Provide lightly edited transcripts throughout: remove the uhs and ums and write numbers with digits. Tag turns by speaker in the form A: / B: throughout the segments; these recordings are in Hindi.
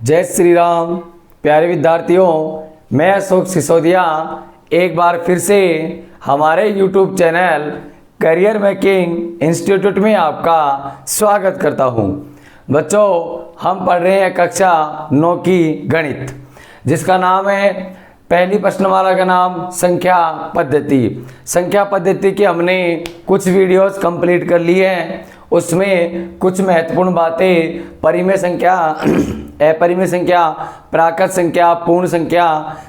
A: जय श्री राम। प्यारे विद्यार्थियों, मैं अशोक सिसोदिया एक बार फिर से हमारे YouTube channel career making institute में आपका स्वागत करता हूं। बच्चों, हम पढ़ रहे हैं कक्षा 9 की गणित, जिसका नाम है पहली प्रश्नमाला का नाम संख्या पद्धति। संख्या पद्धति के हमने कुछ वीडियोस कंप्लीट कर लिए हैं। उसमें कुछ महत्वपूर्ण बातें परिमेय संख्या, अपरिमेय संख्या, प्राकृत संख्या, पूर्ण संख्या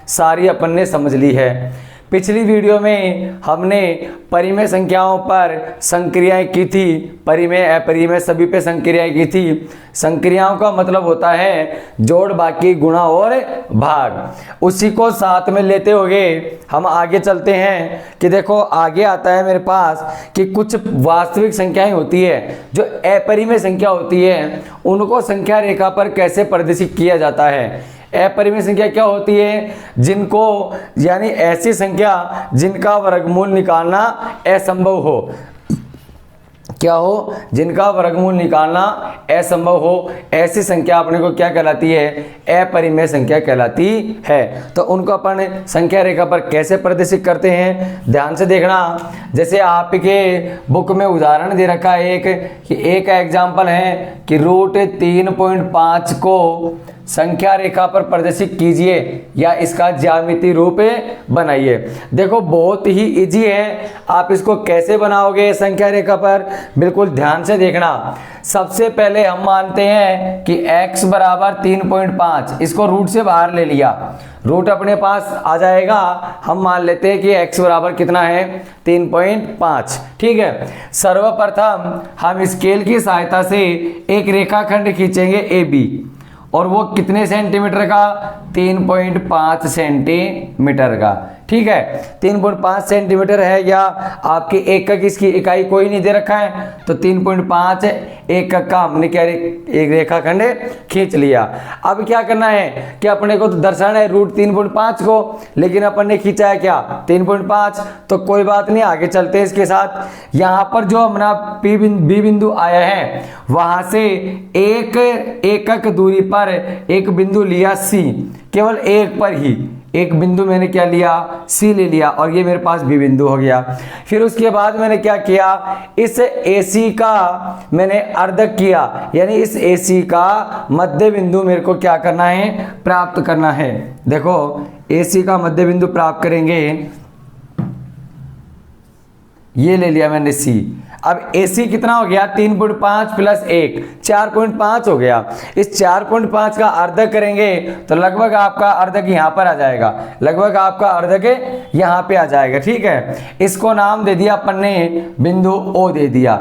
A: सारी अपन ने समझ ली है। पिछली वीडियो में हमने परिमेय संख्याओं पर संक्रियाएं की थी, परिमेय अपरिमेय सभी पे संक्रियाएं की थी। संक्रियाओं का मतलब होता है जोड़, बाकी, गुणा और भाग। उसी को साथ में लेते हुए हम आगे चलते हैं कि देखो आगे आता है मेरे पास कि कुछ वास्तविक संख्याएं होती है जो अपरिमेय संख्या होती है, उनको संख्या रेखा पर कैसे प्रदर्शित किया जाता है। अपरिमेय संख्या क्या होती है? जिनको, यानी ऐसी संख्या जिनका वर्गमूल निकालना असंभव हो। क्या हो? जिनका वर्गमूल निकालना असंभव हो, ऐसी संख्या अपने को क्या कहलाती है? अपरिमेय संख्या कहलाती है। तो उनको अपन संख्या रेखा पर कैसे प्रदर्शित करते हैं, ध्यान से देखना। जैसे आपके बुक में उदाहरण दे रखा है एक एग्जाम्पल है कि √3.5 को संख्या रेखा पर प्रदर्शित कीजिए या इसका ज्यामितीय रूप बनाइए। देखो बहुत ही इजी है, आप इसको कैसे बनाओगे संख्या रेखा पर, बिल्कुल ध्यान से देखना। सबसे पहले हम मानते हैं कि x बराबर 3.5, इसको रूट से बाहर ले लिया, रूट अपने पास आ जाएगा। हम मान लेते हैं कि x बराबर कितना है? 3.5। ठीक है, सर्वप्रथम हम स्केल की सहायता से एक रेखाखंड खींचेंगे AB, और वो कितने सेंटीमीटर का? 3.5 सेंटीमीटर का। ठीक है, 3.5 सेंटीमीटर है, या आपके एकक इसकी इकाई कोई नहीं दे रखा है, तो 3.5 एकक का हमने क्या एक रेखाखंड खींच लिया। अब क्या करना है कि अपने को तो दर्शाना है √3.5 को, लेकिन अपन ने खींचा है क्या? 3.5। तो कोई बात नहीं, आगे चलते हैं इसके साथ। यहाँ पर जो हमारा बी बिंदु आया है, वहां से एक एकक दूरी पर एक बिंदु लिया C, केवल एक पर ही एक बिंदु मैंने क्या लिया? C ले लिया, और ये मेरे पास B बिंदु हो गया। फिर उसके बाद मैंने क्या किया? इस AC का मैंने अर्धक किया, यानी इस AC का मध्य बिंदु मेरे को क्या करना है? प्राप्त करना है। देखो AC का मध्य बिंदु प्राप्त करेंगे, ये ले लिया मैंने C। अब AC कितना हो गया? 3.5 प्लस 1, 4.5 हो गया। इस 4.5 का अर्धक करेंगे तो लगभग आपका अर्धक यहाँ पर आ जाएगा, लगभग आपका अर्धक यहाँ पे आ जाएगा। ठीक है, इसको नाम दे दिया अपन ने, बिंदु O दे दिया।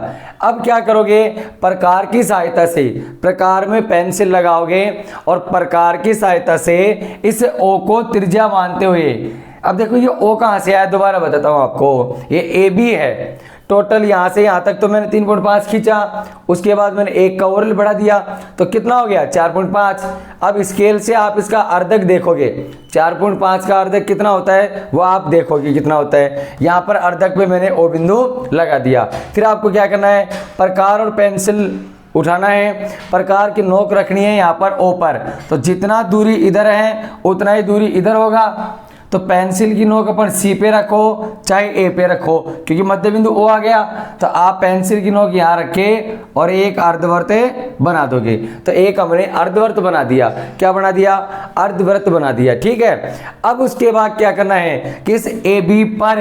A: अब क्या करोगे? प्रकार की सहायता से, प्रकार में पेंसिल लगाओगे और प्रकार की सहायता से इस O को त्रिज्या मानते हुए, अब देखो ये O कहाँ से आया, दोबारा बताता हूँ आपको। ये AB है। टोटल यहाँ से यहाँ तक तो मैंने 3.5 खींचा, उसके बाद मैंने एक का और बढ़ा दिया, तो कितना हो गया? 4.5। अब स्केल से आप इसका अर्धक देखोगे, 4.5 का अर्धक कितना होता है वो आप देखोगे कितना होता है। यहाँ पर अर्धक पे मैंने O बिंदु लगा दिया। फिर आपको क्या करना है? प्रकार और पेंसिल उठाना है, प्रकार की नोक रखनी है यहाँ पर O पर, तो जितना दूरी इधर है उतना ही दूरी इधर होगा। तो पेंसिल की नोक अपन C पे रखो चाहे A पे रखो, क्योंकि मध्य बिंदु O आ गया, तो आप पेंसिल की नोक यहाँ रखे और एक अर्धवृत्त बना दोगे। तो एक हमने अर्धवृत्त बना दिया। क्या बना दिया? अर्धवृत्त बना दिया। ठीक है, अब उसके बाद क्या करना है कि इस AB पर,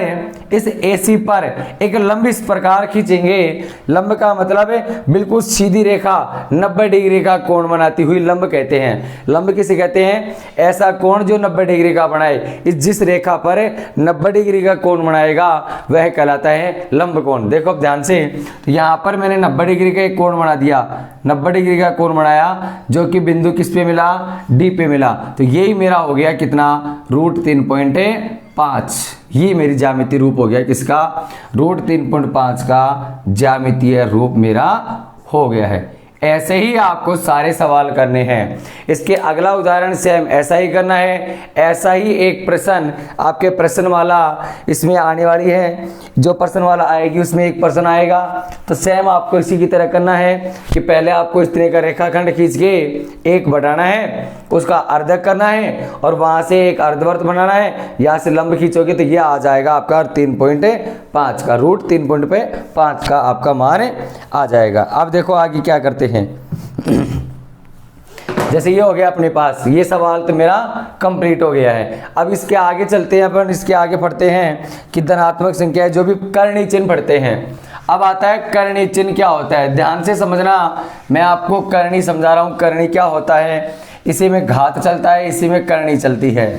A: इस AC पर एक लंब इस प्रकार खींचेंगे। लंब का मतलब है बिल्कुल सीधी रेखा, 90 डिग्री का कोण बनाती हुई लंब कहते हैं। लंब किसे कहते हैं? ऐसा कोण जो 90 डिग्री का बनाए। जिस रेखा पर 90 डिग्री का कोण बनाएगा वह कहलाता है लंब कोण। देखो अब ध्यान से, तो यहाँ पर मैंने 90 डिग्री का एक कोण बना दिया, 90 डिग्री का कोण बनाया, जो कि बिंदु किस पे मिला? D पे मिला। तो यही मेरा हो गया कितना? √3.5। ये मेरी ज्यामितीय रूप हो गया किसका? √3.5 का ज्यामितीय रूप मेरा हो गया है। ऐसे ही आपको सारे सवाल करने हैं। इसके अगला उदाहरण सेम ऐसा ही करना है। ऐसा ही एक प्रश्न आपके प्रश्नमाला इसमें आने वाली है, जो प्रश्नमाला आएगी उसमें एक प्रश्न आएगा। तो सेम आपको इसी की तरह करना है कि पहले आपको इस तरह का रेखाखंड खींच के एक बढ़ाना है, उसका अर्धक करना है और वहां से एक अर्धवर्त बनाना है। यहाँ से लंब खींचोगे तो ये आ जाएगा आपका 3.5 का रूट 3.5 का आपका मान आ जाएगा। अब देखो आगे क्या करते हैं। जैसे ये हो गया अपने पास, ये सवाल तो मेरा कंप्लीट हो गया है। अब इसके आगे चलते हैं अपन, इसके आगे पढ़ते हैं कि धनात्मक संख्या है, जो भी कर्णी चिन्ह पढ़ते हैं। अब आता है कर्णी चिन्ह क्या होता है, ध्यान से समझना। मैं आपको करणी समझा रहा हूं। करणी क्या होता है, इसी में घात चलता है, इसी में करणी चलती है।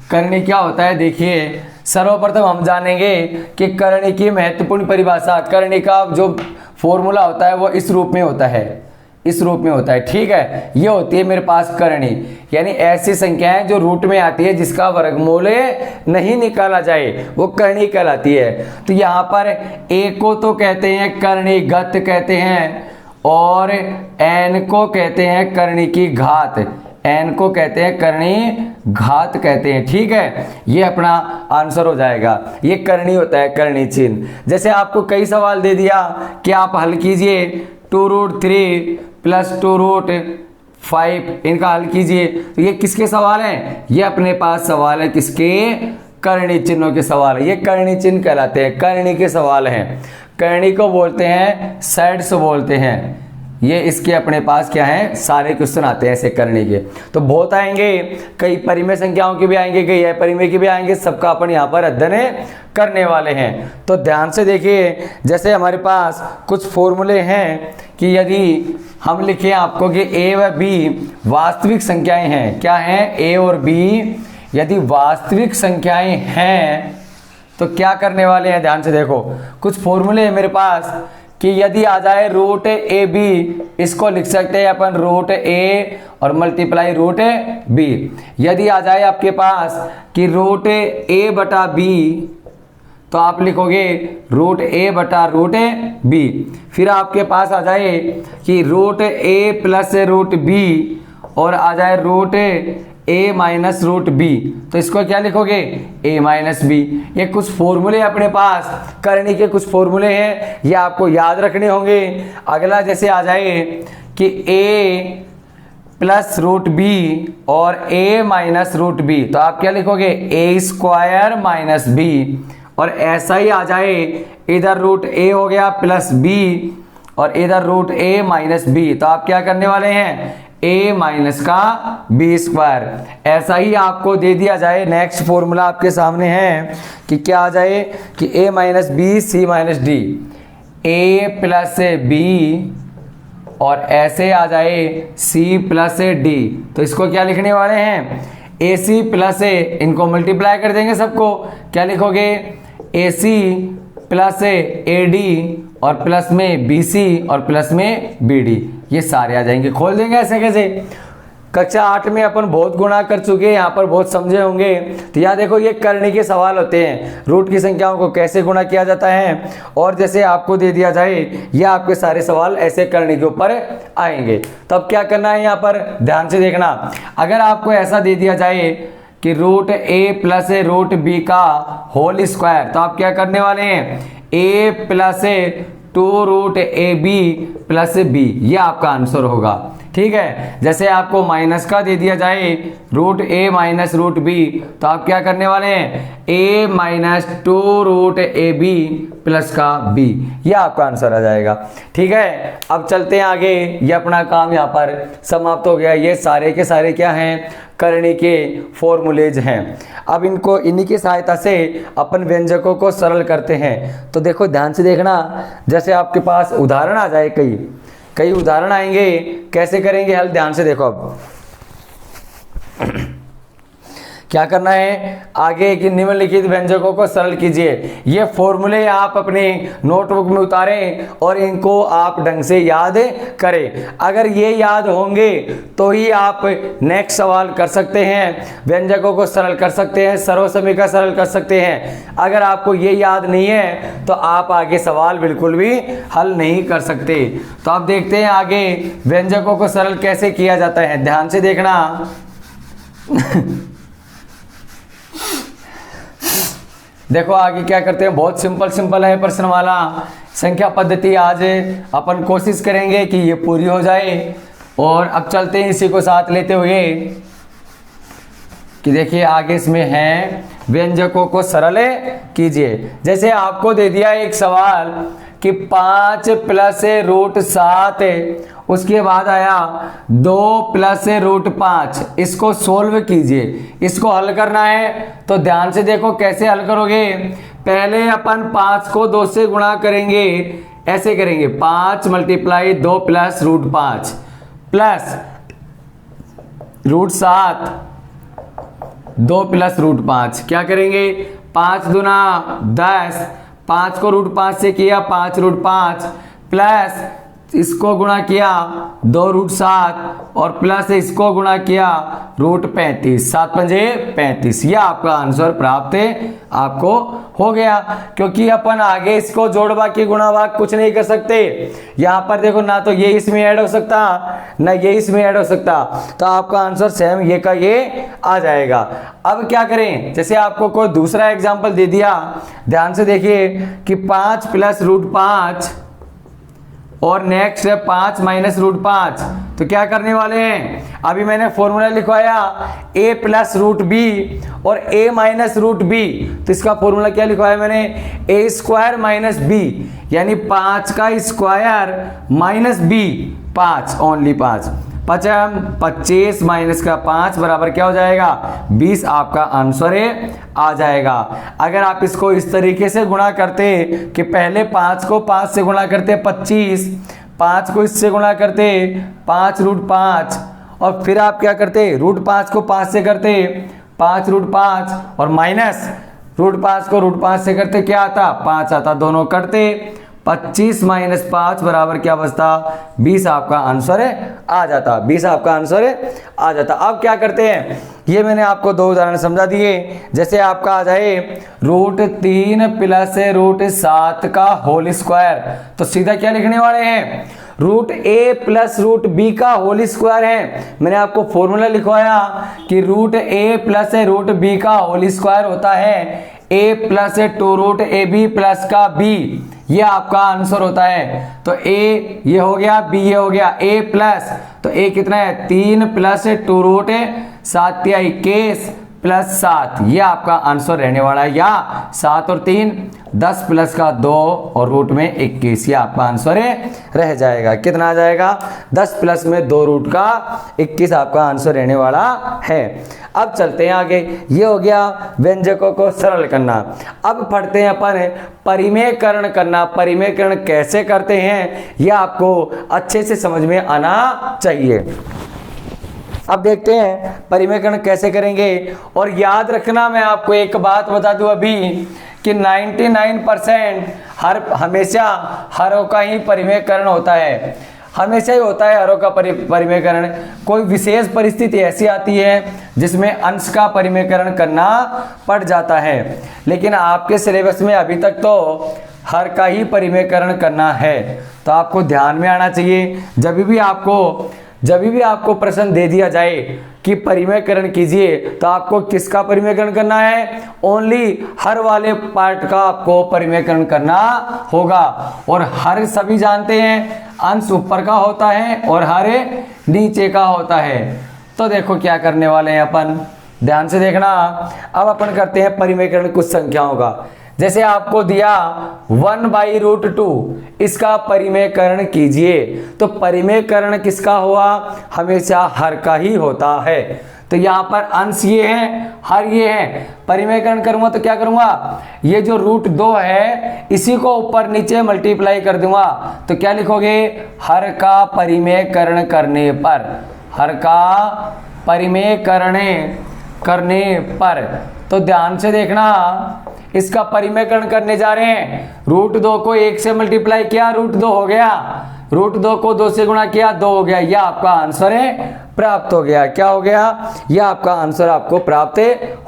A: करणी क्या होता है, देखिए सर्वप्रथम हम जानेंगे कि करणी की महत्वपूर्ण परिभाषा। करणी का जो फॉर्मूला होता है वो इस रूप में होता है, इस रूप में होता है, ठीक है। ये होती है मेरे पास करणी, यानी ऐसी संख्याएं जो रूट में आती है जिसका वर्गमूल नहीं निकाला जाए, वो करणी कहलाती है। तो यहाँ पर ए को तो कहते हैं करणीगत कहते हैं, और एन को कहते हैं करणी की घात, एन को कहते हैं करणी घात कहते हैं, ठीक है। ये अपना आंसर हो जाएगा। ये करणी होता है, करणी चिन्ह। जैसे आपको कई सवाल दे दिया कि आप हल कीजिए 2√3 + 2√5, इनका हल कीजिए। तो ये किसके सवाल हैं, ये अपने पास सवाल है किसके, करणी चिन्हों के सवाल है। ये करणी चिन्ह कहलाते हैं, करणी के सवाल हैं। करणी को बोलते हैं सेट्स बोलते हैं। ये इसके अपने पास क्या है, सारे क्वेश्चन आते हैं ऐसे करने के। तो बहुत आएंगे, कई परिमेय संख्याओं के भी आएंगे, कई अपरिमेय के भी आएंगे, सबका अपन यहाँ पर अध्ययन करने वाले हैं। तो ध्यान से देखिए, जैसे हमारे पास कुछ फॉर्मूले हैं कि यदि हम लिखें आपको कि ए व बी वास्तविक संख्याएं हैं, क्या हैं, ए और बी यदि वास्तविक संख्याएं हैं तो क्या करने वाले हैं, ध्यान से देखो। कुछ फॉर्मूले हैं मेरे पास कि यदि आ जाए रूट ए बी, इसको लिख सकते हैं अपन रूट ए और मल्टीप्लाई रूट बी। यदि आ जाए आपके पास कि रूट ए बटा बी, तो आप लिखोगे रूट ए बटा रूट बी। फिर आपके पास आ जाए कि root A plus root B और आ जाए रूट ए माइनस रूट बी, तो इसको क्या लिखोगे, ए माइनस बी। ये कुछ फॉर्मूले अपने पास करने के कुछ फॉर्मूले हैं, ये आपको याद रखने होंगे। अगला जैसे आ जाए कि ए प्लस रूट बी और ए माइनस रूट बी, तो आप क्या लिखोगे, ए स्क्वायर माइनस बी। और ऐसा ही आ जाए, इधर रूट ए हो गया प्लस बी और इधर रूट ए माइनस बी, तो आप क्या करने वाले हैं, ए माइनस का बी स्क्वायर। ऐसा ही आपको दे दिया जाए, नेक्स्ट फॉर्मूला आपके सामने है कि क्या आ जाए कि A minus B C minus D, A plus B और ऐसे आ जाए सी प्लस डी। तो इसको क्या लिखने वाले हैं, ए सी प्लस ए, इनको मल्टीप्लाई कर देंगे सबको, क्या लिखोगे, ए सी प्लस ए डी और प्लस में बी सी और प्लस में बी डी, ये सारे आ जाएंगे। खोल देंगे ऐसे कैसे, कक्षा 8 में अपन बहुत गुणा कर चुके हैं, यहाँ पर बहुत समझे होंगे। तो यहाँ देखो, ये करने के सवाल होते हैं, रूट की संख्याओं को कैसे गुणा किया जाता है। और जैसे आपको दे दिया जाए, ये आपके सारे सवाल ऐसे करने के ऊपर आएंगे। तो अब क्या करना है, यहाँ पर ध्यान से देखना। अगर आपको ऐसा दे दिया जाए कि root A plus root B का होल स्क्वायर, तो आप क्या करने वाले हैं, A plus 2 A B plus B, ये आपका आंसर होगा, ठीक है। जैसे आपको माइनस का दे दिया जाए रूट ए माइनस रूट बी, तो आप क्या करने वाले हैं, ए माइनस 2 ए बी प्लस का बी, ये आपका आंसर आ जाएगा, ठीक है। अब चलते हैं आगे, ये अपना काम यहाँ पर समाप्त हो गया। ये सारे के सारे क्या हैं, करने के फॉर्मूलेज हैं। अब इनको, इन्हीं की सहायता से अपन व्यंजकों को सरल करते हैं। तो देखो ध्यान से देखना, जैसे आपके पास उदाहरण आ जाए, कई उदाहरण आएंगे, कैसे करेंगे हल, ध्यान से देखो। अब क्या करना है, आगे की निम्नलिखित व्यंजकों को सरल कीजिए। ये फॉर्मूले आप अपने नोटबुक में उतारें और इनको आप ढंग से याद करें। अगर ये याद होंगे तो ही आप नेक्स्ट सवाल कर सकते हैं, व्यंजकों को सरल कर सकते हैं, सर्वसमीका सरल कर सकते हैं। अगर आपको ये याद नहीं है तो आप आगे सवाल बिल्कुल भी हल नहीं कर सकते। तो आप देखते हैं आगे व्यंजकों को सरल कैसे किया जाता है, ध्यान से देखना। देखो आगे क्या करते हैं, बहुत सिंपल है प्रश्न वाला संख्या पद्धति। आज अपन कोशिश करेंगे कि ये पूरी हो जाए। और अब चलते हैं इसी को साथ लेते हुए कि देखिए आगे इसमें है व्यंजकों को सरल कीजिए। जैसे आपको दे दिया एक सवाल कि 5 प्लस रूट 7, उसके बाद आया 2 प्लस रूट 5, इसको सोल्व कीजिए। इसको हल करना है तो ध्यान से देखो कैसे हल करोगे। पहले अपन 5 को 2 से गुणा करेंगे, ऐसे करेंगे 5 multiply 2 plus root 5 plus root 7 2 plus root 5, क्या करेंगे 5 दूना 10, 5 को रूट 5 से किया 5 रूट 5 प्लस इसको गुणा किया 2 रूट 7 और प्लस इसको गुणा किया रूट 35, 7 पंजे 35। यह आपका आंसर प्राप्त आपको हो गया। क्योंकि अपन आगे इसको जोड़ बाकी गुणा भाग कुछ नहीं कर सकते। यहाँ पर देखो ना तो ये इसमें ऐड हो सकता ना ये इसमें ऐड हो सकता, तो आपका आंसर सेम ये का ये आ जाएगा। अब क्या करें, जैसे आपको कोई दूसरा एग्जाम्पल दे दिया, ध्यान से देखिए कि 5 प्लस रूट 5 और नेक्स्ट है 5 माइनस रूट 5, तो क्या करने वाले हैं, अभी मैंने फॉर्मूला लिखवाया a प्लस रूट बी और a माइनस रूट बी, तो इसका फॉर्मूला क्या लिखवाया मैंने, a स्क्वायर माइनस बी, यानी 5 का square minus B, 5 only 5, 25 minus का 5 बराबर क्या हो जाएगा 20, आपका आंसर आ जाएगा। अगर आप इसको इस तरीके से गुणा करते कि पहले 5 को 5 से गुणा करते 25, 5 को इससे गुणा करते 5 रूट 5 और फिर आप क्या करते रूट 5 को 5 से करते 5 रूट 5 और माइनस रूट 5 को रूट 5 से करते क्या आता 5 आता, दोनों करते 25 माइनस 5 बराबर क्या बचता 20, आपका आंसर आ जाता, 20 आपका आंसर आ जाता। अब क्या करते हैं, ये मैंने आपको 2 उदाहरण समझा दिए। जैसे आपका आ जाए रूट 3 प्लस रूट 7 का होल स्क्वायर, तो सीधा क्या लिखने वाले हैं root A plus root B का होल स्क्वायर है। मैंने आपको फॉर्मूला लिखवाया कि root A plus root B का होल स्क्वायर होता है A plus 2 root A B plus का बी, ये आपका आंसर होता है। तो ए ये हो गया, बी ये हो गया, ए प्लस तो ए कितना है 3 प्लस 2 रूट 7 21 प्लस 7, ये आपका आंसर रहने वाला है। या 7 और 3 10 प्लस का 2 और रूट में 21, ये आपका आंसर रह जाएगा। कितना आ जाएगा 10 प्लस में 2 रूट का 21 आपका आंसर रहने वाला है। अब चलते हैं आगे, ये हो गया व्यंजकों को सरल करना। अब पढ़ते हैं अपन परिमेयकरण करना। परिमेयकरण कैसे करते हैं ये आपको अच्छे से समझ में आना चाहिए। अब देखते हैं परिमेयकरण कैसे करेंगे। और याद रखना, मैं आपको एक बात बता दूं अभी कि 99% हमेशा हरों का ही परिमेयकरण होता है, हमेशा ही होता है हरों का परिमेयकरण। कोई विशेष परिस्थिति ऐसी आती है जिसमें अंश का परिमेयकरण करना पड़ जाता है, लेकिन आपके सिलेबस में अभी तक तो हर का ही परिमेयकरण करना है। तो आपको ध्यान में आना चाहिए, जब भी आपको प्रश्न दे दिया जाए कि परिमेयकरण कीजिए, तो आपको किसका परिमेयकरण करना है, ओनली हर वाले पार्ट का आपको परिमेयकरण करना होगा। और हर सभी जानते हैं अंश ऊपर का होता है और हर नीचे का होता है। तो देखो क्या करने वाले हैं अपन, ध्यान से देखना। अब अपन करते हैं परिमेयकरण कुछ संख्याओं का। जैसे आपको दिया 1/√2, इसका परिमेयकरण कीजिए, तो परिमेयकरण किसका हुआ, हमेशा हर का ही होता है। तो यहाँ पर अंश ये है, हर ये है। परिमेयकरण करूंगा तो क्या करूंगा, ये जो √2 है इसी को ऊपर नीचे मल्टीप्लाई कर दूंगा, तो क्या लिखोगे, हर का परिमेयकरण करने पर, हर का परिमेयकरण करने पर। तो ध्यान से देखना, इसका परिमेयकरण करने जा रहे हैं। √2 को 1 से मल्टीप्लाई किया, √2 हो गया। √2 को 2 से गुणा किया, 2 हो गया। यह आपका आंसर है, प्राप्त हो गया। क्या हो गया? यह आपका आंसर आपको प्राप्त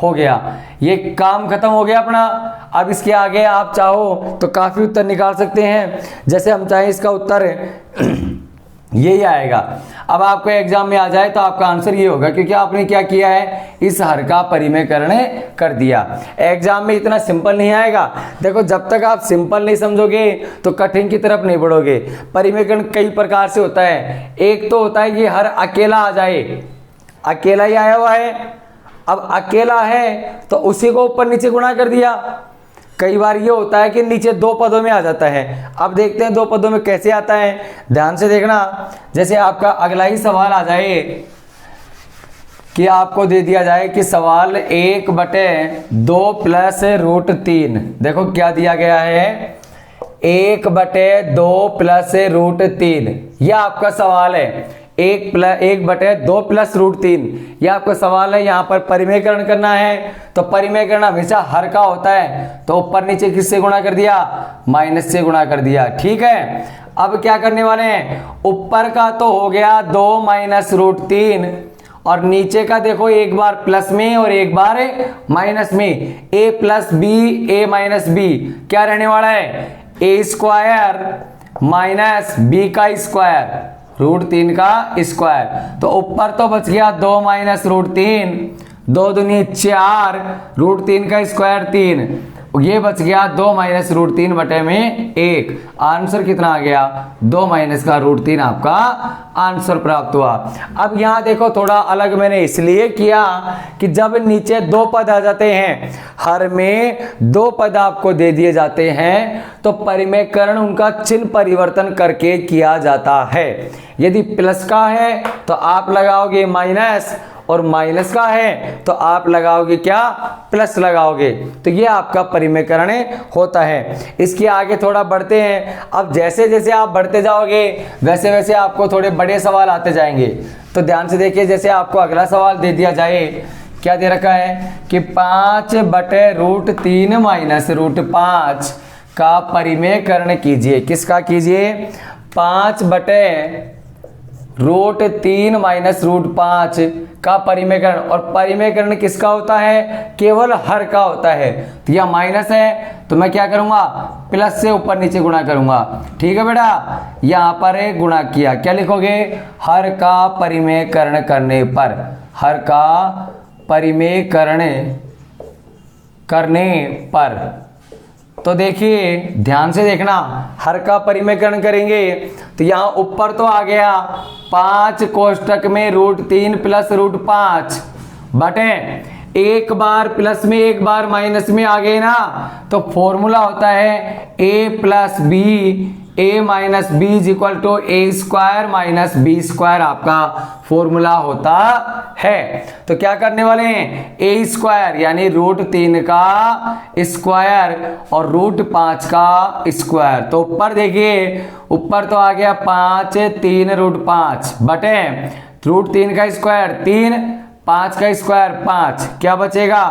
A: हो गया। ये काम खत्म हो गया अपना। अब इसके आगे आप चाहो तो काफी उत्तर निकाल सकते हैं। जैसे हम चाहें इसका उत्तर यही आएगा। अब आपको एग्जाम में आ जाए तो आपका आंसर ये होगा, क्योंकि आपने क्या किया है, इस हर का परिमेयकरण कर दिया। एग्जाम में इतना सिंपल नहीं आएगा। देखो, जब तक आप सिंपल नहीं समझोगे तो कठिन की तरफ नहीं बढ़ोगे। परिमेयकरण कई प्रकार से होता है। एक तो होता है कि हर अकेला आ जाए, अकेला ही आया हुआ है। अब अकेला है तो उसी को ऊपर नीचे गुणा कर दिया। कई बार ये होता है कि नीचे 2 पदों में आ जाता है। अब देखते हैं 2 पदों में कैसे आता है। ध्यान से देखना, जैसे आपका अगला ही सवाल आ जाए कि आपको दे दिया जाए कि सवाल 1/2 + √3। देखो क्या दिया गया है, 1/2 + √3। यह आपका सवाल है। 1/2 + √3 यह आपका सवाल है। यहाँ पर परिमेयकरण करना है, तो परिमेयकरण हमेशा हर का होता है। तो ऊपर नीचे किससे गुणा कर दिया? माइनस से गुणा कर दिया। ठीक है, अब क्या करने वाले हैं, ऊपर का तो हो गया 2 - √3 और नीचे का देखो एक बार प्लस में और एक बार माइनस में। a + b a - b क्या रहने वाला है, a² - b का स्क्वायर, √3 का स्क्वायर। तो ऊपर तो बच गया 2 - √3, 2 दूनी 4, √3 का स्क्वायर 3, ये बच गया 2 - √3 बटे में 1। आंसर कितना आ गया, 2 - का √3 आपका आंसर प्राप्त हुआ। अब यहाँ देखो थोड़ा अलग मैंने इसलिए किया कि जब नीचे 2 पद आ जाते हैं, हर में 2 पद आपको दे दिए जाते हैं, तो परिमेयकरण उनका चिन्ह परिवर्तन करके किया जाता है। यदि प्लस का है तो आप लगाओगे माइनस, और माइनस का है तो आप लगाओगे क्या, प्लस लगाओगे। तो ये आपका परिमेयकरण होता है। इसके आगे थोड़ा बढ़ते हैं। अब जैसे जैसे आप बढ़ते जाओगे वैसे वैसे आपको थोड़े बड़े सवाल आते जाएंगे। तो ध्यान से देखिए, जैसे आपको अगला सवाल दे दिया जाए, क्या दे रखा है कि 5/√3 - √5 का परिमेयकरण कीजिए। किसका कीजिए, 5/√3 - √5 का परिमेयकरण। और परिमेयकरण किसका होता है, केवल हर का होता है। तो यह माइनस है तो मैं क्या करूंगा, प्लस से ऊपर नीचे गुणा करूंगा। ठीक है बेटा, यहां पर गुणा किया, क्या लिखोगे, हर का परिमेयकरण करने पर, हर का परिमेयकरण करने पर। तो देखिए ध्यान से देखना, हर का परिमेयकरण करेंगे तो यहाँ ऊपर तो आ गया 5 कोष्टक में √3 + √5 बटे, एक बार प्लस में एक बार माइनस में आ गए ना, तो फॉर्मूला होता है a + b a - b = a² - b² आपका फॉर्मूला होता है। तो क्या करने वाले हैं, a² यानी √3 का स्क्वायर और √5 का स्क्वायर। तो ऊपर देखिए, ऊपर तो आ गया 5 3 √5 बटे √3 का स्क्वायर 3, 5 का स्क्वायर 5, क्या बचेगा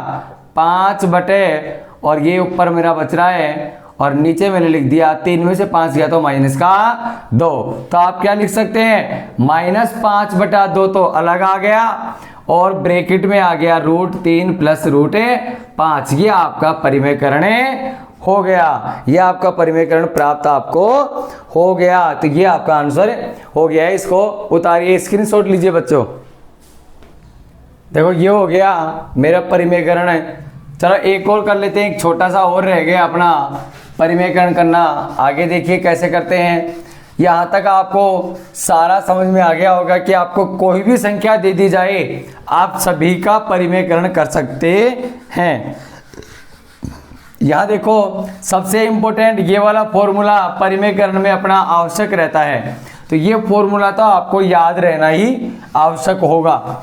A: 5 बटे, और ये ऊपर मेरा बच रहा है और नीचे मैंने लिख दिया 3 में से 5 गया तो -2। तो आप क्या लिख सकते हैं, -5/2 तो अलग आ गया और ब्रैकेट में आ गया √3 + √5। ये आपका परिमेयकरण हो गया, ये आपका परिमेयकरण प्राप्त आपको हो गया। तो ये आपका आंसर हो गया है। इसको उतारिए, स्क्रीनशॉट लीजिए बच्चों। देखो ये हो गया मेरा परिमेयकरण है। चलो एक और कर लेते हैं, एक छोटा सा और रह गया अपना परिमेयकरण करना। आगे देखिए कैसे करते हैं। यहाँ तक आपको सारा समझ में आ गया होगा कि आपको कोई भी संख्या दे दी जाए आप सभी का परिमेयकरण कर सकते हैं। यहाँ देखो सबसे इंपॉर्टेंट ये वाला फॉर्मूला परिमेयकरण में अपना आवश्यक रहता है। तो ये फॉर्मूला तो आपको याद रहना ही आवश्यक होगा।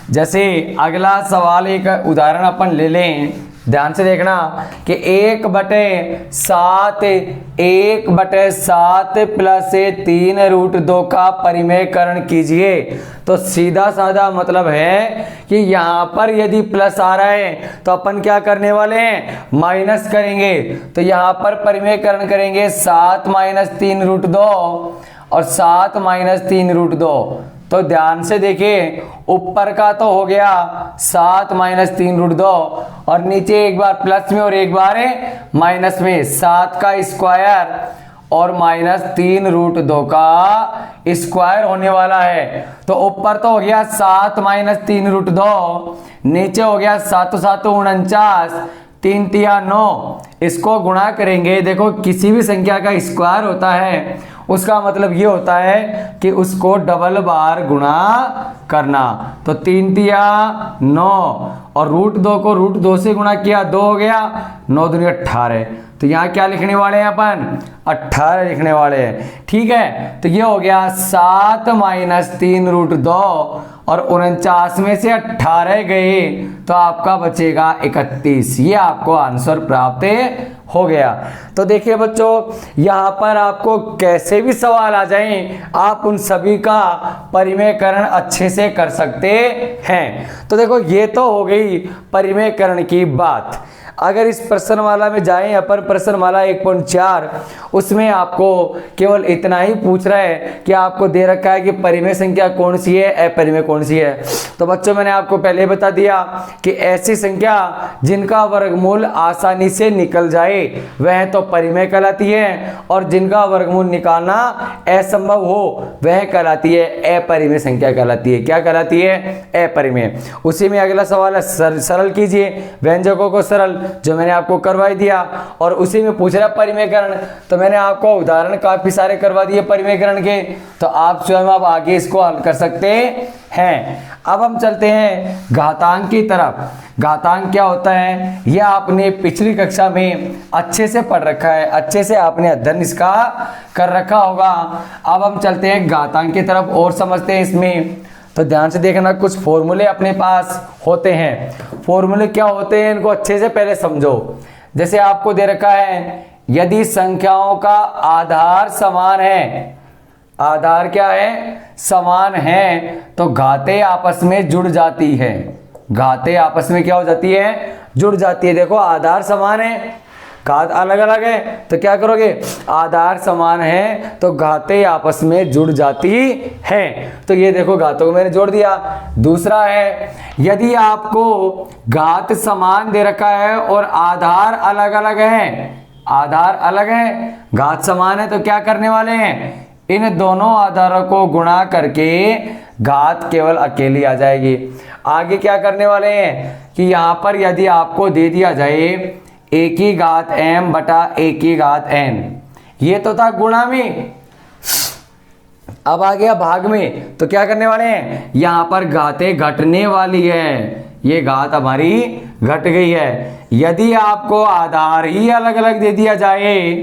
A: जैसे अगला सवाल, एक उदाहरण अपन ले लें ध्यान से देखना कि 1/7 प्लस 3√2 का परिमेयकरण कीजिए। तो सीधा साधा मतलब है कि यहाँ पर यदि प्लस आ रहा है तो अपन क्या करने वाले हैं, माइनस करेंगे। तो यहाँ पर परिमेयकरण करेंगे 7 - 3√2 और 7 - 3√2। तो ध्यान से देखिए, ऊपर का तो हो गया 7 - 3√2 और नीचे एक बार प्लस में और एक बार माइनस में, 7 का स्क्वायर और -3√2 का स्क्वायर होने वाला है। तो ऊपर तो हो गया 7 - 3√2, नीचे हो गया 7 - 7 = 49, 3 × 3 = 9। इसको गुणा करेंगे। देखो किसी भी संख्या का स्क्वायर होता है उसका मतलब ये होता है कि उसको डबल बार गुणा करना। तो 3 × 3 = 9 और √2 को √2 से गुणा किया, 2 हो गया, 9 × 2 = 18। तो यहाँ क्या लिखने वाले हैं अपन, 18 लिखने वाले हैं। ठीक है, तो ये हो गया 7 - 3√2 और 49 में से 18 गए तो आपका बचेगा 31। ये आपको आंसर प्राप्त हो गया। तो देखिए बच्चों, यहाँ पर आपको कैसे भी सवाल आ जाएं, आप उन सभी का परिमेयकरण अच्छे से कर सकते हैं। तो देखो ये तो हो गई परिमेयकरण की बात। अगर इस प्रश्नमाला में जाएं, अपन प्रश्नमाला 1.4, उसमें आपको केवल इतना ही पूछ रहा है कि आपको दे रखा है कि परिमेय संख्या कौन सी है, अपरिमेय कौन सी है। तो बच्चों मैंने आपको पहले बता दिया कि ऐसी संख्या जिनका वर्गमूल आसानी से निकल जाए वह तो परिमेय कहलाती है, और जिनका वर्गमूल निकालना असंभव हो वह कहलाती है अपरिमेय संख्या कहलाती है। क्या कहलाती है, अपरिमेय। उसी में अगला सवाल है सरल कीजिए व्यंजकों को सरल, जो मैंने आपको करवाई दिया, और उसी में पूछ रहा है परिमेयकरण। तो मैंने आपको उदाहरण काफी सारे करवा दिए परिमेयकरण के, तो आप स्वयं आप आगे इसको हल कर सकते हैं। अब हम चलते हैं घातांक की तरफ। घातांक क्या होता है यह आपने पिछली कक्षा में अच्छे से पढ़ रखा है, अच्छे से आपने अध्ययन इसका कर रखा होगा। अब हम चलते हैं घातांक की तरफ और समझते हैं इसमें। तो ध्यान से देखना, कुछ फॉर्मूले अपने पास होते हैं। फॉर्मूले क्या होते हैं इनको अच्छे से पहले समझो। जैसे आपको दे रखा है, यदि संख्याओं का आधार समान है, आधार क्या है, समान है, तो घातें आपस में जुड़ जाती है। घातें आपस में क्या हो जाती है, जुड़ जाती है। देखो आधार समान है, घात अलग अलग है, तो क्या करोगे, आधार समान है तो घातें आपस में जुड़ जाती हैं। तो ये देखो घातों को मैंने जोड़ दिया। दूसरा है, यदि आपको घात समान दे रखा है और आधार अलग अलग है, आधार अलग है, घात समान है, तो क्या करने वाले हैं, इन दोनों आधारों को गुणा करके घात केवल अकेली आ जाएगी। आगे क्या करने वाले हैं कि यहां पर यदि आपको दे दिया जाए a⁴m बटा a⁴n, ये तो था गुणा में, अब आ गया भाग में। तो क्या करने वाले हैं, यहां पर घातें घटने वाली है, ये घात हमारी घट गई है। यदि आपको आधार ही अलग अलग दे दिया जाए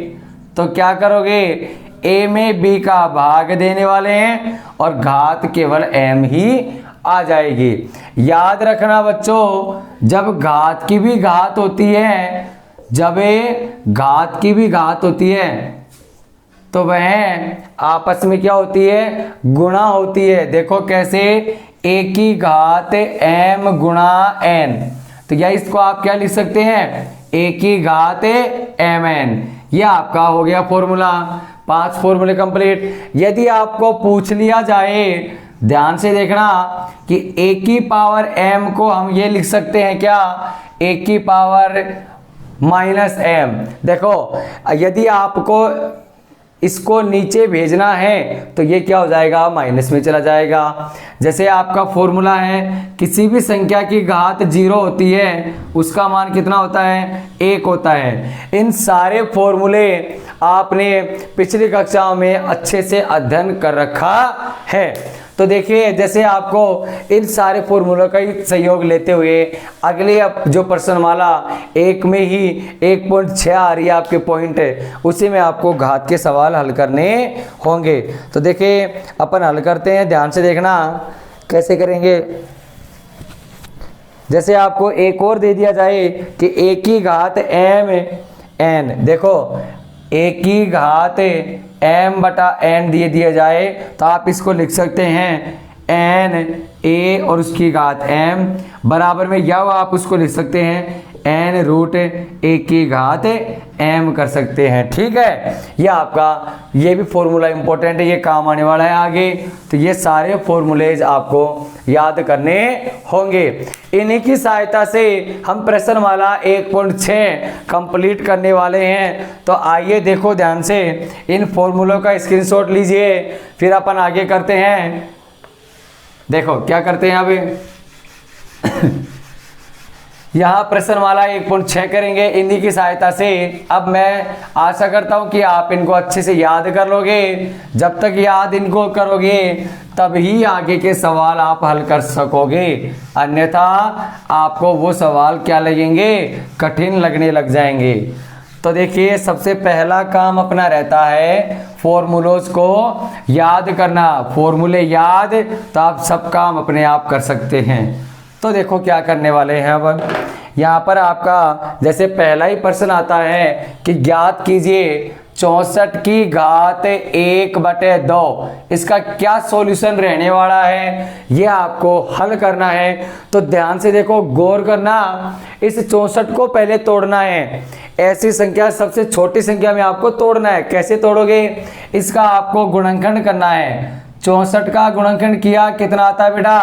A: तो क्या करोगे, a में b का भाग देने वाले हैं और घात केवल m ही आ जाएगी। याद रखना बच्चों, जब घात की भी घात होती है, जब घात की भी घात होती है तो वह आपस में क्या होती है, गुणा होती है। देखो कैसे, a⁴m गुणा n, तो या इसको आप क्या लिख सकते हैं, a⁴mn। यह आपका हो गया फॉर्मूला। 5 फॉर्मूले कंप्लीट। यदि आपको पूछ लिया जाए, ध्यान से देखना, कि a⁴m को हम ये लिख सकते हैं क्या, a⁻−m। देखो यदि आपको इसको नीचे भेजना है तो ये क्या हो जाएगा, माइनस में चला जाएगा। जैसे आपका फॉर्मूला है, किसी भी संख्या की घात 0 होती है उसका मान कितना होता है, 1 होता है। इन सारे फॉर्मूले आपने पिछली कक्षाओं में अच्छे से अध्ययन कर रखा है। तो देखिए, जैसे आपको इन सारे फॉर्मूलों का ही सहयोग लेते हुए अगले जो प्रश्नमाला 1 में ही 1.6 आ रही है आपके पॉइंट है, उसी में आपको घात के सवाल हल करने होंगे। तो देखिए अपन हल करते हैं, ध्यान से देखना कैसे करेंगे। जैसे आपको एक और दे दिया जाए कि ए की घात एम एन, देखो ए की घात एम बटा एन दिया जाए तो आप इसको लिख सकते हैं एन ए और उसकी घात एम बराबर में, या आप उसको लिख सकते हैं एन रूट ए की घात एम कर सकते हैं। ठीक है, ये आपका ये भी फॉर्मूला इंपॉर्टेंट है, ये काम आने वाला है आगे। तो ये सारे फॉर्मूलेज आपको याद करने होंगे। इन्हीं की सहायता से हम प्रश्नमाला 1.6 कंप्लीट करने वाले हैं। तो आइए देखो ध्यान से, इन फॉर्मूलों का स्क्रीनशॉट लीजिए, फिर अपन आगे करते हैं। देखो क्या करते हैं अभी यहाँ प्रश्नमाला 1.6 करेंगे इन्हीं की सहायता से। अब मैं आशा करता हूँ कि आप इनको अच्छे से याद कर लोगे। जब तक याद इनको करोगे तभी आगे के सवाल आप हल कर सकोगे, अन्यथा आपको वो सवाल क्या लगेंगे, कठिन लगने लग जाएंगे। तो देखिए सबसे पहला काम अपना रहता है फॉर्मूलोज को याद करना। फॉर्मूले याद तो आप सब काम अपने आप कर सकते हैं। तो देखो क्या करने वाले हैं अब यहाँ पर आपका जैसे पहला ही प्रश्न आता है कि ज्ञात कीजिए 64 की घात 1/2, इसका क्या सॉल्यूशन रहने वाला है, ये आपको हल करना है। तो ध्यान से देखो, गौर करना, इस 64 को पहले तोड़ना है। ऐसी संख्या सबसे छोटी संख्या में आपको तोड़ना है। कैसे तोड़ोगे, इसका आपको गुणनखंड करना है। 64 का गुणनखंड किया, कितना आता है बेटा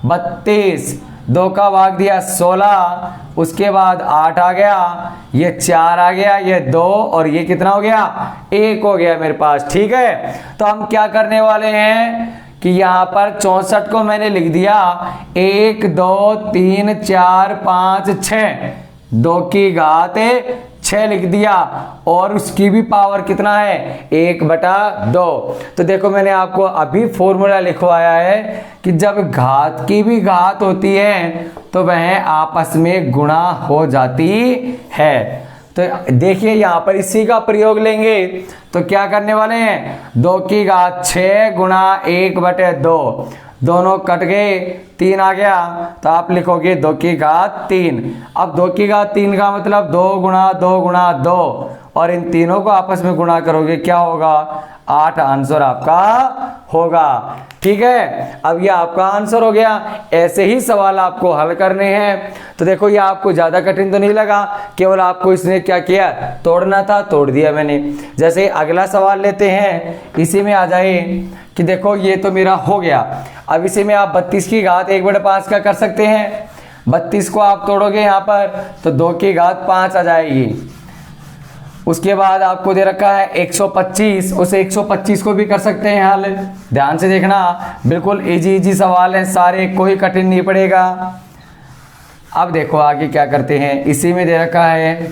A: 32, 2 का भाग दिया 16, उसके बाद 8 आ गया, ये 4 आ गया, ये 2 और ये कितना हो गया 1 हो गया मेरे पास। ठीक है, तो हम क्या करने वाले हैं कि यहाँ पर 64 को मैंने लिख दिया 1 2 3 4 5 6, 2 की घात 6 लिख दिया, और उसकी भी पावर कितना है 1/2। तो देखो मैंने आपको अभी फॉर्मूला लिखवाया है कि जब घात की भी घात होती है तो वह आपस में गुणा हो जाती है। तो देखिए यहाँ पर इसी का प्रयोग लेंगे। तो क्या करने वाले हैं, 2 की घात 6 गुणा 1/2, दोनों कट गए, 3 आ गया, तो आप लिखोगे 2 की घात 3। अब 2 की घात 3 का मतलब 2 गुणा 2 गुणा 2, और इन तीनों को आपस में गुणा करोगे क्या होगा 8 आंसर आपका होगा। ठीक है, अब ये आपका आंसर हो गया। ऐसे ही सवाल आपको हल करने हैं। तो देखो ये आपको ज़्यादा कठिन तो नहीं लगा, केवल आपको इसने क्या किया, तोड़ना था, तोड़ दिया मैंने। जैसे अगला सवाल लेते हैं, इसी में आ जाए कि देखो ये तो मेरा हो गया। अब इसी में आप 32 की घात 1/5 का कर सकते हैं। 32 को आप तोड़ोगे यहाँ पर तो 2 की घात 5 आ जाएगी। उसके बाद आपको दे रखा है 125, उस 125 को भी कर सकते हैं हल। ध्यान से देखना, बिल्कुल इजी सवाल है सारे, कोई कठिन नहीं पड़ेगा। अब देखो आगे क्या करते हैं, इसी में दे रखा है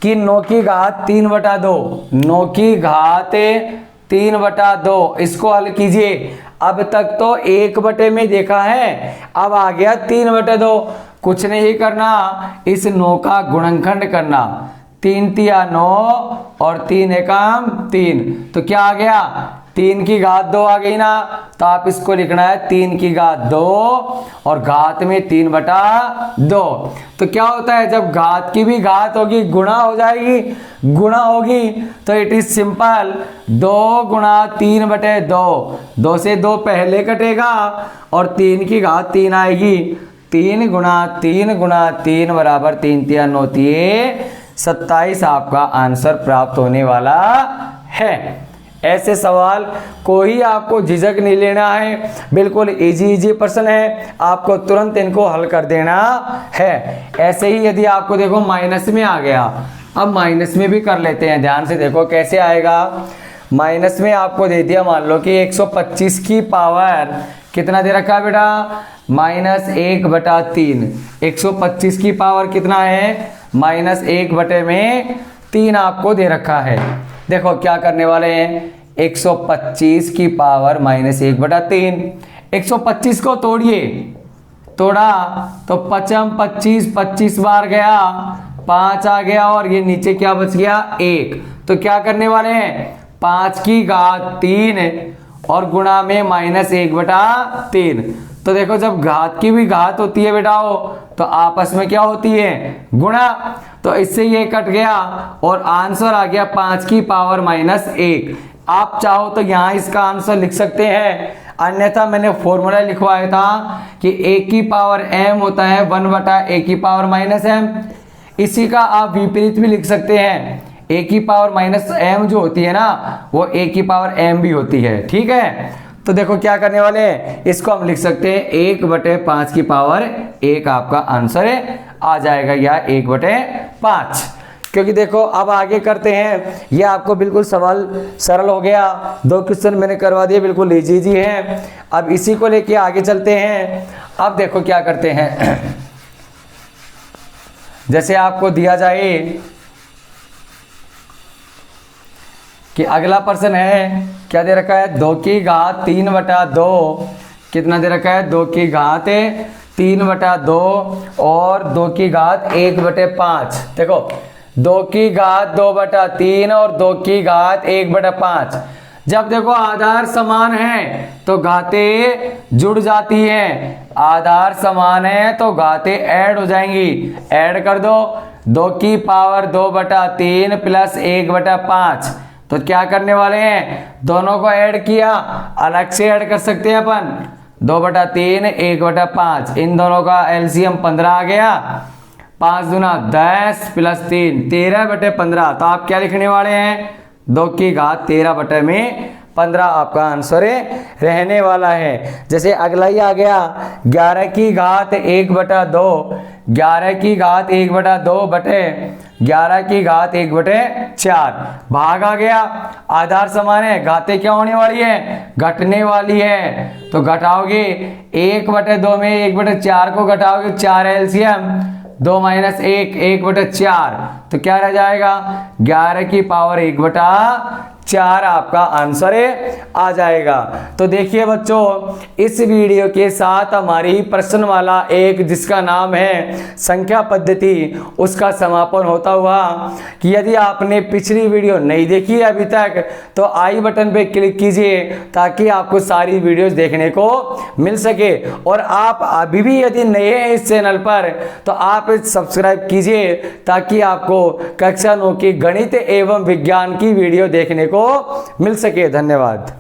A: कि 9 की घात 3/2, 9 की घात 3/2, इसको हल कीजिए। अब तक तो 1 में देखा है, अब आ गया 3/2। कुछ नहीं करना, इस 9 का गुणनखंड करना, 3 तिया 9 और 3 एकम 3, तो क्या आ गया 3 की घात 2 आ गई ना। तो आप इसको लिखना है 3 की घात 2 और घात में 3/2। तो क्या होता है, जब घात की भी घात होगी गुणा हो जाएगी, गुणा होगी तो इट इज सिंपल, 2 गुणा 3/2, 2 से 2 पहले कटेगा और 3 की घात 3 आएगी। 3 गुणा 3 गुणा 3 बराबर 3 तिया 9 तिये 27 आपका आंसर प्राप्त होने वाला है। ऐसे सवाल कोई आपको झिझक नहीं लेना है, बिल्कुल इजी प्रश्न है, आपको तुरंत इनको हल कर देना है। ऐसे ही यदि आपको देखो माइनस में आ गया, अब माइनस में भी कर लेते हैं। ध्यान से देखो कैसे आएगा। माइनस में आपको दे दिया, मान लो कि 125 की पावर कितना दे रखा है बेटा -1/3। 125 की पावर कितना है -1/3 आपको दे रखा है। देखो क्या करने वाले हैं, 125 की पावर -1/3, 125 को तोड़िए, तोड़ा तो 5 25, 25 बार गया, 5 आ गया और ये नीचे क्या बच गया 1। तो क्या करने वाले हैं, 5 की घात 3 और गुणा में -1/3। तो देखो जब घात की भी घात होती है बेटाओ तो आपस में क्या होती है, गुणा। तो इससे ये कट गया और आंसर आ गया 5 की पावर -1। आप चाहो तो यहाँ इसका आंसर लिख सकते हैं, अन्यथा मैंने फॉर्मूला लिखवाया था कि a की पावर m होता है 1/a की पावर -m। इसी का आप विपरीत भी लिख सकते हैं, a की पावर -m जो होती है ना वो a की पावर m भी होती है, ठीक है। तो देखो क्या करने वाले हैं, इसको हम लिख सकते हैं 1/5 की पावर 1 आपका आंसर आ जाएगा, या 1/5। क्योंकि देखो अब आगे करते हैं, ये आपको बिल्कुल सवाल सरल हो गया, 2 क्वेश्चन मैंने करवा दिए, बिल्कुल इजी है। अब इसी को लेके आगे चलते हैं। अब देखो क्या करते हैं, जैसे आपको दिया जाए कि अगला प्रश्न है, क्या दे रखा है, 2 की घात 3/2, कितना दे रखा है, 2 की घात 3/2 और 2 की घात 1/5। देखो 2 की घात 2/3 और 2 की घात 1/5। जब देखो आधार समान है तो घातें जुड़ जाती हैं, आधार समान है तो घातें ऐड हो जाएंगी। ऐड कर दो, 2 की पावर 2/3 प्लस 1/5। तो क्या करने वाले हैं, दोनों को ऐड किया, अलग से ऐड कर सकते हैं अपन, 2/3 1/5, इन दोनों का एलसीएम 15 आ गया, 5 दूना 10 प्लस 3 13/15। तो आप क्या लिखने वाले हैं, 2 की घात 13/15 आपका आंसर रहने वाला है। जैसे अगला ही आ गया, 11 की घात 1/2, 11 की घात 1/2 बटे 11 की घात 1/4, भाग आ गया, आधार समान है, घातें क्या होने वाली है, घटने वाली है। तो घटाओगे 1/2 में 1/4 को घटाओगे, 4 एलसीएम, 2 - 1 1/4, तो क्या रह जाएगा, 11 की पावर 1/4 आपका आंसर आ जाएगा। तो देखिए बच्चों, इस वीडियो के साथ हमारी प्रश्नमाला 1 जिसका नाम है संख्या पद्धति, उसका समापन होता हुआ कि यदि आपने पिछली वीडियो नहीं देखी है अभी तक तो आई बटन पे क्लिक कीजिए ताकि आपको सारी वीडियोस देखने को मिल सके। और आप अभी भी यदि नए हैं इस चैनल पर तो आप सब्सक्राइब कीजिए ताकि आपको कक्षा 9 की गणित एवं विज्ञान की वीडियो देखने को मिल सके। धन्यवाद।